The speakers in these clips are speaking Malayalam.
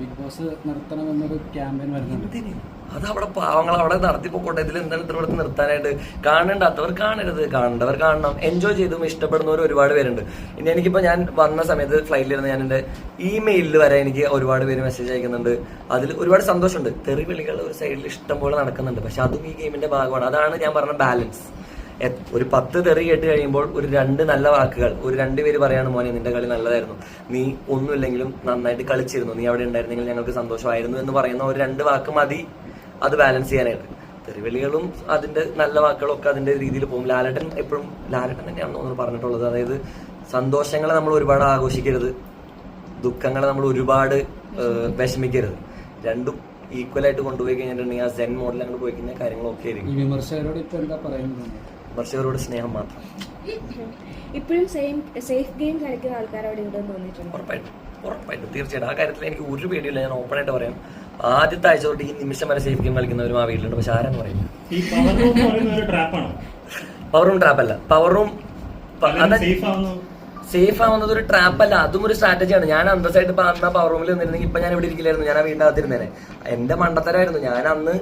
ബിഗ് ബോസ് നിർത്തണമെന്നൊരു ക്യാമ്പയിൻ വരുന്നുണ്ട്. അത് അവിടെ പാവങ്ങൾ അവിടെ നടത്തിപ്പോട്ടെ. ഇതിൽ എന്താണ് ഇത്ര ഇവിടുത്തെ നിർത്താനായിട്ട്? കാണണ്ടാത്തവർ കാണരുത്, കാണേണ്ടവർ കാണണം. എൻജോയ് ചെയ്തും ഇഷ്ടപ്പെടുന്നവർ ഒരുപാട് പേരുണ്ട്. ഇനി എനിക്കിപ്പോൾ ഞാൻ വന്ന സമയത്ത് ഫ്ലൈറ്റിലിരുന്ന് ഞാൻ എൻ്റെ ഇമെയിലിൽ വരെ എനിക്ക് ഒരുപാട് പേര് മെസ്സേജ് അയക്കുന്നുണ്ട്. അതിൽ ഒരുപാട് സന്തോഷമുണ്ട്. തെറിവിളികൾ ഒരു സൈഡിൽ ഇഷ്ടം പോലെ നടക്കുന്നുണ്ട്. പക്ഷെ അതും ഈ ഗെയിമിന്റെ ഭാഗമാണ്. അതാണ് ഞാൻ പറഞ്ഞ ബാലൻസ്. ഒരു 10 തെറി കേട്ട് കഴിയുമ്പോൾ ഒരു 2 നല്ല വാക്കുകൾ, ഒരു 2 പേര് പറയാണ്, മോനെ നിന്റെ കളി നല്ലതായിരുന്നു, നീ ഒന്നുമില്ലെങ്കിലും നന്നായിട്ട് കളിച്ചിരുന്നു, നീ അവിടെ ഉണ്ടായിരുന്നെങ്കിൽ ഞങ്ങൾക്ക് സന്തോഷമായിരുന്നു എന്ന് പറയുന്ന ഒരു 2 വാക്ക് മതി അത് ബാലൻസ് ചെയ്യാനായിട്ട്. തെറിവിളികളും അതിന്റെ നല്ല വാക്കുകളും ഒക്കെ അതിന്റെ രീതിയിൽ പോകും. ലാലേട്ടൻ എപ്പോഴും ലാലേട്ടൻ തന്നെയാണെന്ന് തോന്നുന്നു പറഞ്ഞിട്ടുള്ളത്. അതായത് സന്തോഷങ്ങളെ നമ്മൾ ഒരുപാട് ആഘോഷിക്കരുത്, ദുഃഖങ്ങളെ നമ്മൾ ഒരുപാട് വിഷമിക്കരുത്. രണ്ടും ഈക്വൽ ആയിട്ട് കൊണ്ടുപോയി കഴിഞ്ഞിട്ടുണ്ടെങ്കിൽ ആ സെൻ മോഡൽ അങ്ങോട്ട് പോയി കഴിഞ്ഞാൽ കാര്യങ്ങളൊക്കെ ആയിരിക്കും. വിമർശകരോട് ഇപ്പൊ എന്താ പറയുന്നത്? വിമർശകരോട് സ്നേഹം മാത്രം. ഇപ്പോഴും സേഫ് ഗെയിം കളിക്കുന്ന ആൾക്കാരോട് ഉണ്ടെന്ന് തോന്നിയിട്ടുണ്ട്. ഉറപ്പായിട്ടും തീർച്ചയായിട്ടും ആ കാര്യത്തിൽ എനിക്ക് ഒരു പേടിയില്ല. ഞാൻ ഓപ്പൺ ആയിട്ട് പറയാം. ആദ്യത്തെ ആഴ്ച തൊട്ട് ഈ നിമിഷം വരെ സേഫ് ഗെയിം കളിക്കുന്നവരും ആ വീട്ടിലുണ്ട്. പക്ഷെ ആരാന്ന് പറയും. പവർ റൂം ട്രാപ്പല്ല. പവർ റൂം സേഫ് ആവുന്നത് ഒരു ട്രാപ്പല്ല, അതും ഒരു സ്ട്രാറ്റജിയാണ്. ഞാൻ അന്തസ്സായിട്ട് അന്ന് പവർ റൂമിൽ നിന്നിരുന്നെങ്കിൽ ഇപ്പൊ ഞാൻ ഇവിടെ ഇരിക്കില്ലായിരുന്നു, ഞാൻ ആ വീടിനകത്തിരുന്നേനെ. എന്റെ മണ്ടത്തരായിരുന്നു. ഞാൻ അന്ന്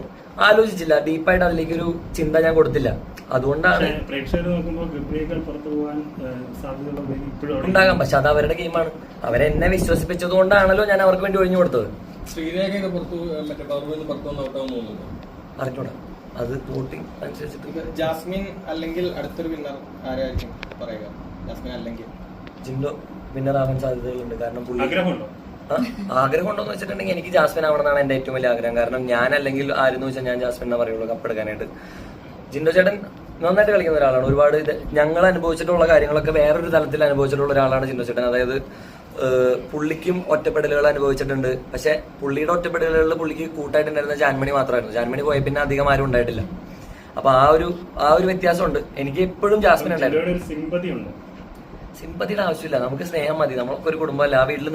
ആലോചിച്ചില്ല, ഡീപ്പായിട്ട് അതിലേക്ക് ഒരു ചിന്ത ഞാൻ കൊടുത്തില്ല. അതുകൊണ്ടാണ് ഉണ്ടാകാം. പക്ഷെ അത് അവരുടെ ഗെയിമാണ്. അവരെന്നെ വിശ്വസിപ്പിച്ചത് കൊണ്ടാണല്ലോ ഞാൻ അവർക്ക് വേണ്ടി ഒഴിഞ്ഞു കൊടുത്തത്. അറിഞ്ഞൂടാ, അത് വോട്ടിംഗ് അനുസരിച്ചിട്ട്. ജാസ്മിൻ അല്ലെങ്കിൽ അടുത്തൊരു വിന്നർ ആരായിരിക്കും പറയുക? ജാസ്മിൻ അല്ലെങ്കിൽ ജിൻഡോ വിന്നർ ആവാൻ സാധ്യതകളുണ്ട്. കാരണം ആഗ്രഹം ഉണ്ടോന്ന് വെച്ചിട്ടുണ്ടെങ്കിൽ എനിക്ക് ജാസ്മിൻ ആവണമെന്നാണ് എന്റെ ഏറ്റവും വലിയ ആഗ്രഹം. കാരണം ഞാൻ അല്ലെങ്കിൽ ആരെന്ന് വെച്ചാൽ ഞാൻ ജാസ്മിൻ എന്നാ പറയുള്ളൂ കപ്പെടുക്കാനായിട്ട്. ജിൻഡോ ചേട്ടൻ നന്നായിട്ട് കളിക്കുന്ന ഒരാളാണ്. ഒരുപാട് ഞങ്ങൾ അനുഭവിച്ചിട്ടുള്ള കാര്യങ്ങളൊക്കെ വേറൊരു തലത്തിൽ അനുഭവിച്ചിട്ടുള്ള ഒരാളാണ് ജിൻഡോ ചേട്ടൻ. അതായത് പുള്ളിക്കും ഒറ്റപ്പെടലുകൾ അനുഭവിച്ചിട്ടുണ്ട്. പക്ഷെ പുള്ളിയുടെ ഒറ്റപ്പെടലുകളിൽ പുള്ളിക്ക് കൂട്ടായിട്ടുണ്ടായിരുന്ന ജാൻമണി മാത്രമായിരുന്നു. ജാൻമണി പോയ പിന്നെ അധികം ആരും ഉണ്ടായിട്ടില്ല. അപ്പൊ ആ ഒരു വ്യത്യാസമുണ്ട്. എനിക്ക് എപ്പോഴും ജാസ്മിൻ ഉണ്ടായിരുന്നു. സിമ്പതിയുടെ ആവശ്യമില്ല, നമുക്ക് സ്നേഹം മതി. നമ്മളൊക്കെ ഒരു കുടുംബമല്ല. ആ വീട്ടിൽ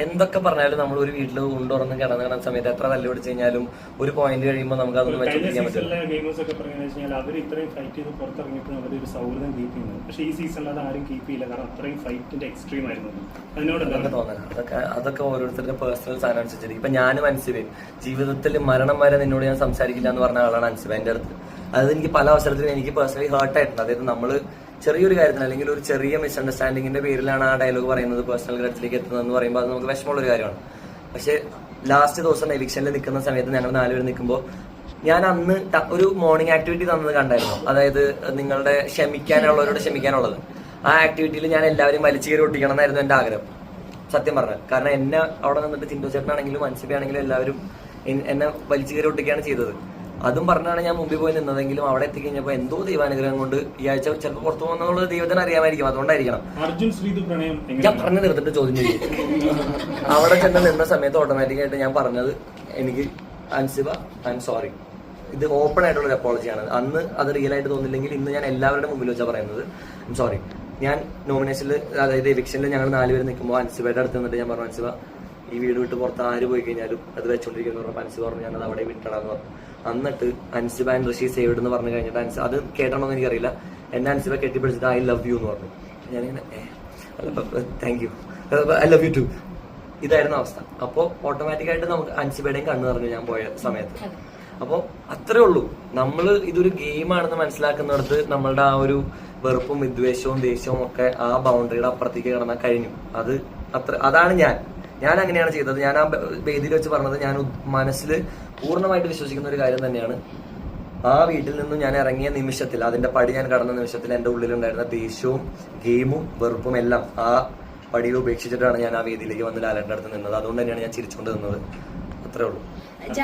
എന്തൊക്കെ പറഞ്ഞാലും നമ്മൾ ഒരു വീട്ടിൽ കൊണ്ടുറന്ന് കിടന്ന സമയത്ത് എത്ര തല്ല് പിടിച്ചു കഴിഞ്ഞാലും ഒരു പോയിന്റ് കഴിയുമ്പോൾ നമുക്ക് അതൊന്നും വെച്ചോണ്ടിരിക്കാൻ പറ്റില്ല. അതൊക്കെ ഓരോരുത്തരുടെ പേഴ്സണൽ സാധനം അനുസരിച്ചിരിക്കും. ഇപ്പൊ ഞാനും അൻസിബയും ജീവിതത്തിൽ മരണം വരെ നിന്നോട് ഞാൻ സംസാരിക്കില്ല എന്ന് പറഞ്ഞ ആളാണ് അൻസിബ എന്റെ അടുത്ത്. അത് എനിക്ക് പല അവസരത്തിലും എനിക്ക് പേഴ്സണലി ഹേർട്ടായിട്ടുണ്ട്. അതായത് നമ്മള് ചെറിയൊരു കാര്യത്തിന് അല്ലെങ്കിൽ ഒരു ചെറിയ മിസ്അണ്ടർസ്റ്റാൻഡിങ്ങിന്റെ പേരിലാണ് ആ ഡയലോഗ് പറയുന്നത്, പേഴ്സണൽ കാര്യത്തിലേക്ക് എത്തുന്നതെന്ന് പറയുമ്പോൾ അത് നമുക്ക് വിഷമമുള്ളൊരു കാര്യമാണ്. പക്ഷെ ലാസ്റ്റ് ദിവസം എവിക്ഷനിൽ നിൽക്കുന്ന സമയത്ത് ഞങ്ങൾ 4 പേര് നിൽക്കുമ്പോൾ ഞാൻ അന്ന് ഒരു മോർണിംഗ് ആക്ടിവിറ്റി തന്നത് കണ്ടായിരുന്നു. അതായത് നിങ്ങളുടെ ക്ഷമിക്കാനുള്ളവരോട് ക്ഷമിക്കാനുള്ളത്. ആ ആക്ടിവിറ്റിയിൽ ഞാൻ എല്ലാവരും വലിച്ചു കയറി ഒട്ടിക്കണം എന്നായിരുന്നു എന്റെ ആഗ്രഹം, സത്യം പറഞ്ഞത്. കാരണം എന്നെ അവിടെ നിന്നിട്ട് ചിന്തു ചേട്ടനാണെങ്കിലും അൻസിബയാണെങ്കിലും എല്ലാവരും എന്നെ വലിച്ചു കയറി ഒട്ടിക്കുകയാണ് ചെയ്തത്. അതും പറഞ്ഞാണ് ഞാൻ മുമ്പിൽ പോയി നിന്നതെങ്കിലും അവിടെ എത്തിക്കഴിഞ്ഞപ്പോൾ എന്തോ ദൈവാനുഗ്രഹം കൊണ്ട് ഈ ആഴ്ച ചിലപ്പോൾ പുറത്തു പോകുന്നുള്ളത് ദൈവത്തിന് അറിയാമായിരിക്കും. അതുകൊണ്ടായിരിക്കണം. ഞാൻ പറഞ്ഞു തീർത്തിട്ട് ചോദ്യം ചെയ്യും. അവിടെ ചെന്ന് നിന്ന സമയത്ത് ഓട്ടോമാറ്റിക്കായിട്ട് ഞാൻ പറഞ്ഞത്, എനിക്ക് അൻസിബ ഐ എം സോറി. ഇത് ഓപ്പൺ ആയിട്ടുള്ള ഒരു അപ്പോളജിയാണ്. അന്ന് അത് റിയൽ ആയിട്ട് തോന്നില്ലെങ്കിൽ ഇന്ന് ഞാൻ എല്ലാവരുടെ മുമ്പിൽ വെച്ചാൽ പറയുന്നത് ഐ എം സോറി. ഞാൻ നോമിനേഷനിൽ, അതായത് എവിക്ഷനിൽ ഞങ്ങൾ 4 പേര് നിൽക്കുമ്പോൾ അൻസിബയുടെ അടുത്ത് നിന്നിട്ട് ഞാൻ പറഞ്ഞു, അൻസിബ ഈ വീട് വിട്ട് പുറത്ത് ആര് പോയി കഴിഞ്ഞാലും അത് വെച്ചോണ്ടിരിക്കുന്നു പറഞ്ഞപ്പോൾ അൻസിബ പറഞ്ഞു ഞാനത് അവിടെ വിട്ടടാന്ന് പറഞ്ഞു. എന്നിട്ട് അൻസിബ ആൻഡ് ഋഷി സേവ്ഡ് എന്ന് പറഞ്ഞു കഴിഞ്ഞിട്ട് അത് കേട്ടണമെന്ന് എനിക്കറിയില്ല, എന്നെ അൻസിബ കെട്ടിപ്പിടിച്ചിട്ട് ഐ ലവ് യു എന്ന് പറഞ്ഞു. ഞാനിങ്ങനെ thank you, I love you too. ഇതായിരുന്നു അവസ്ഥ. അപ്പോൾ ഓട്ടോമാറ്റിക്കായിട്ട് നമുക്ക് അൻസിബയുടെയും കണ്ണു നിറഞ്ഞു ഞാൻ പോയ സമയത്ത്. അപ്പോൾ അത്രേ ഉള്ളൂ. നമ്മൾ ഇതൊരു ഗെയിമാണെന്ന് മനസ്സിലാക്കുന്നിടത്ത് നമ്മളുടെ ആ ഒരു വെറുപ്പും വിദ്വേഷവും ദേഷ്യവും ഒക്കെ ആ ബൗണ്ടറിയുടെ അപ്പുറത്തേക്ക് കിടന്നാൽ കഴിഞ്ഞു. അതാണ് ഞാൻ അങ്ങനെയാണ് ചെയ്തത്. ഞാൻ ആ വേദിയിൽ വെച്ച് പറഞ്ഞത്, ഞാൻ മനസ്സിൽ പൂർണ്ണമായിട്ട് വിശ്വസിക്കുന്ന ഒരു കാര്യം തന്നെയാണ്. ആ വീട്ടിൽ നിന്നും ഞാൻ ഇറങ്ങിയ നിമിഷത്തിൽ, അതിന്റെ പടി ഞാൻ കടന്ന നിമിഷത്തിൽ എന്റെ ഉള്ളിലുണ്ടായിരുന്ന ദേഷ്യവും ഗെയിമും വെറുപ്പും എല്ലാം ആ പടിയിൽ ഉപേക്ഷിച്ചിട്ടാണ് ഞാൻ ആ വേദിയിലേക്ക് വന്ന് ലാലേട്ടൻ്റെ അടുത്ത് നിന്നത്. അതുകൊണ്ട് തന്നെയാണ് ഞാൻ ചിരിച്ചുകൊണ്ട് നിന്നത്. അത്രേ ഉള്ളൂ.